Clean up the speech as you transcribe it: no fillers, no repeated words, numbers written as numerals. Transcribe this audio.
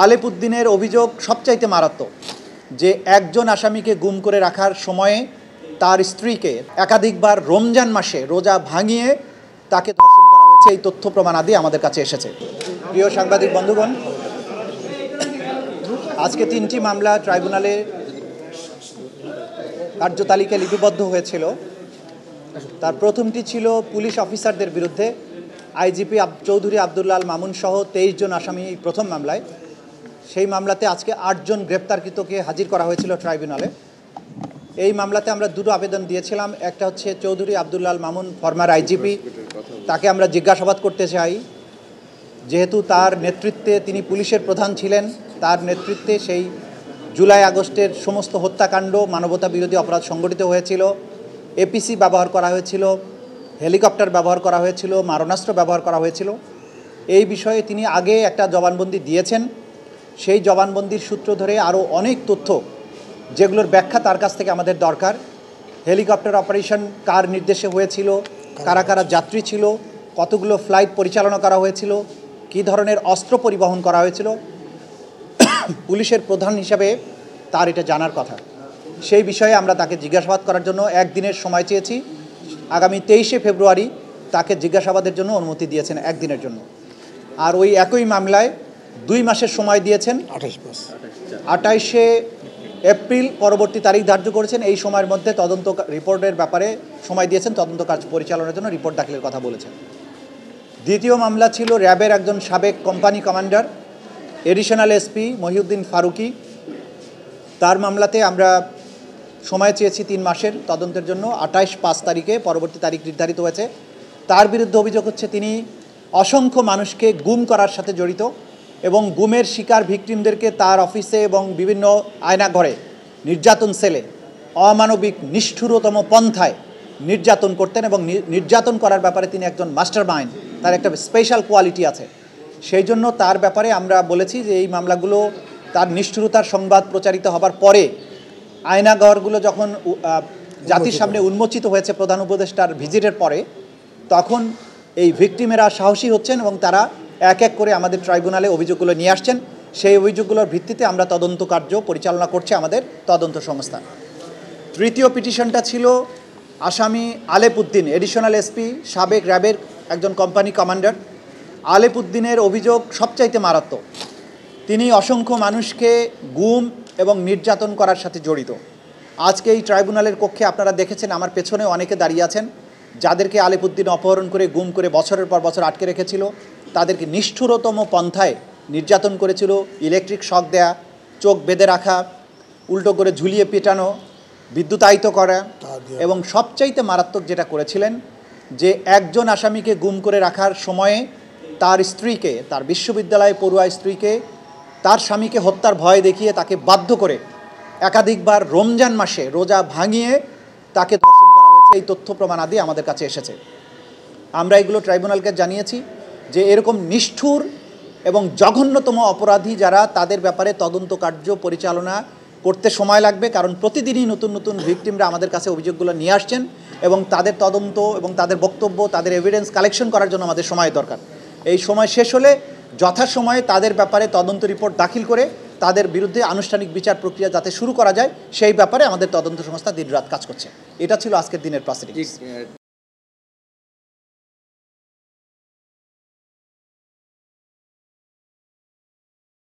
আলেপুদ্দিনের অভিযোগ সবচাইতে মারাত্মক যে একজন আসামিকে গুম করে রাখার সময়ে তার স্ত্রীকে একাধিকবার রমজান মাসে রোজা ভাঙিয়ে তাকে ধর্ষণ করা হয়েছে। এই তথ্য প্রমাণাদি আমাদের কাছে এসেছে। প্রিয় সাংবাদিক বন্ধুগণ, আজকে 3টি মামলা ট্রাইব্যুনালে কার্যতালিকায় লিপিবদ্ধ হয়েছিল। তার প্রথমটি ছিল পুলিশ অফিসারদের বিরুদ্ধে, আইজিপি চৌধুরী আব্দুল্লাহ আল মামুন সহ 23 জন আসামি প্রথম মামলায়। সেই মামলাতে আজকে 8 জন গ্রেপ্তারকৃতকে হাজির করা হয়েছিল ট্রাইব্যুনালে। এই মামলাতে আমরা দুটো আবেদন দিয়েছিলাম। একটা হচ্ছে চৌধুরী আব্দুল্লাহ আল মামুন ফরমার আইজিপি, তাকে আমরা জিজ্ঞাসাবাদ করতে চাই, যেহেতু তার নেতৃত্বে তিনি পুলিশের প্রধান ছিলেন, তার নেতৃত্বে সেই জুলাই আগস্টের সমস্ত হত্যাকাণ্ড, মানবতা বিরোধী অপরাধ সংগঠিত হয়েছিল, এপিসি ব্যবহার করা হয়েছিল, হেলিকপ্টার ব্যবহার করা হয়েছিল, মারণাস্ত্র ব্যবহার করা হয়েছিল। এই বিষয়ে তিনি আগে একটা জবানবন্দি দিয়েছেন। সেই জবানবন্দির সূত্র ধরে আরও অনেক তথ্য, যেগুলোর ব্যাখ্যা তার কাছ থেকে আমাদের দরকার। হেলিকপ্টার অপারেশন কার নির্দেশে হয়েছিল, কারা কারা যাত্রী ছিল, কতগুলো ফ্লাইট পরিচালনা করা হয়েছিল, কী ধরনের অস্ত্র পরিবহন করা হয়েছিল, পুলিশের প্রধান হিসাবে তার এটা জানার কথা। সেই বিষয়ে আমরা তাকে জিজ্ঞাসাবাদ করার জন্য একদিনের সময় চেয়েছি। আগামী 23শে ফেব্রুয়ারি তাকে জিজ্ঞাসাবাদের জন্য অনুমতি দিয়েছেন একদিনের জন্য। আর ওই একই মামলায় 2 মাসের সময় দিয়েছেন, 28শে এপ্রিল পরবর্তী তারিখ ধার্য করেছেন। এই সময়ের মধ্যে তদন্ত রিপোর্টের ব্যাপারে সময় দিয়েছেন, তদন্ত কাজ পরিচালনার জন্য রিপোর্ট দাখিলের কথা বলেছেন। দ্বিতীয় মামলা ছিল র্যাবের একজন সাবেক company commander additional SP Mohiuddin Faruki. তার মামলাতে আমরা সময় চেয়েছি 3 মাসের তদন্তের জন্য। 28/5 তারিখে পরবর্তী তারিখ নির্ধারিত হয়েছে। তার বিরুদ্ধে অভিযোগ হচ্ছে তিনি অসংখ্য মানুষকে গুম করার সাথে জড়িত এবং গুমের শিকার ভিকটিমদেরকে তার অফিসে এবং বিভিন্ন আয়নাঘরে, নির্যাতন সেলে অমানবিক নিষ্ঠুরতম পন্থায় নির্যাতন করতেন এবং নির্যাতন করার ব্যাপারে তিনি একজন মাস্টার মাইন্ড, তার একটা স্পেশাল কোয়ালিটি আছে। সেই জন্য তার ব্যাপারে আমরা বলেছি যে এই মামলাগুলো তার নিষ্ঠুরতার সংবাদ প্রচারিত হবার পরে, আয়নাঘরগুলো যখন জাতির সামনে উন্মোচিত হয়েছে প্রধান উপদেষ্টার ভিজিটের পরে, তখন এই ভিকটিমেরা সাহসী হচ্ছেন এবং তারা এক এক করে আমাদের ট্রাইব্যুনালে অভিযোগগুলো নিয়ে আসছেন। সেই অভিযোগগুলোর ভিত্তিতে আমরা তদন্ত কার্য পরিচালনা করছে আমাদের তদন্ত সংস্থা। তৃতীয় পিটিশনটা ছিল আসামি আলেপুদ্দিন, এডিশনাল এসপি, সাবেক র্যাবের একজন কোম্পানি কমান্ডার। আলেপুদ্দিনের অভিযোগ সবচাইতে মারাত্মক। তিনি অসংখ্য মানুষকে গুম এবং নির্যাতন করার সাথে জড়িত। আজকে এই ট্রাইব্যুনালের কক্ষে আপনারা দেখেছেন, আমার পেছনে অনেকে দাঁড়িয়ে আছেন, যাদেরকে আলেপুদ্দিন অপহরণ করে গুম করে বছরের পর বছর আটকে রেখেছিল। তাদেরকে নিষ্ঠুরতম পন্থায় নির্যাতন করেছিল, ইলেকট্রিক শক দেয়া, চোখ বেঁধে রাখা, উল্টো করে ঝুলিয়ে পেটানো, বিদ্যুতায়িত করা, এবং সবচাইতে মারাত্মক যেটা করেছিলেন যে একজন আসামিকে গুম করে রাখার সময়ে তার স্ত্রীকে, তার বিশ্ববিদ্যালয়ে পড়ুয়া স্ত্রীকে, তার স্বামীকে হত্যার ভয় দেখিয়ে তাকে বাধ্য করে একাধিকবার রমজান মাসে রোজা ভাঙিয়ে তাকে ধর্ষণ করা হয়েছে। এই তথ্য প্রমাণাদি আমাদের কাছে এসেছে। আমরা এগুলো ট্রাইব্যুনালকে জানিয়েছি যে এরকম নিষ্ঠুর এবং জঘন্যতম অপরাধী যারা, তাদের ব্যাপারে তদন্ত কার্য পরিচালনা করতে সময় লাগবে, কারণ প্রতিদিনই নতুন নতুন ভিকটিমরা আমাদের কাছে অভিযোগগুলো নিয়ে আসছেন এবং তাদের তদন্ত এবং তাদের বক্তব্য, তাদের এভিডেন্স কালেকশন করার জন্য আমাদের সময় দরকার। এই সময় শেষ হলে যথাসময়ে তাদের ব্যাপারে তদন্ত রিপোর্ট দাখিল করে তাদের বিরুদ্ধে আনুষ্ঠানিক বিচার প্রক্রিয়া যাতে শুরু করা যায়, সেই ব্যাপারে আমাদের তদন্ত সংস্থা দিনরাত কাজ করছে। এটা ছিল আজকের দিনের প্রসিডিংস।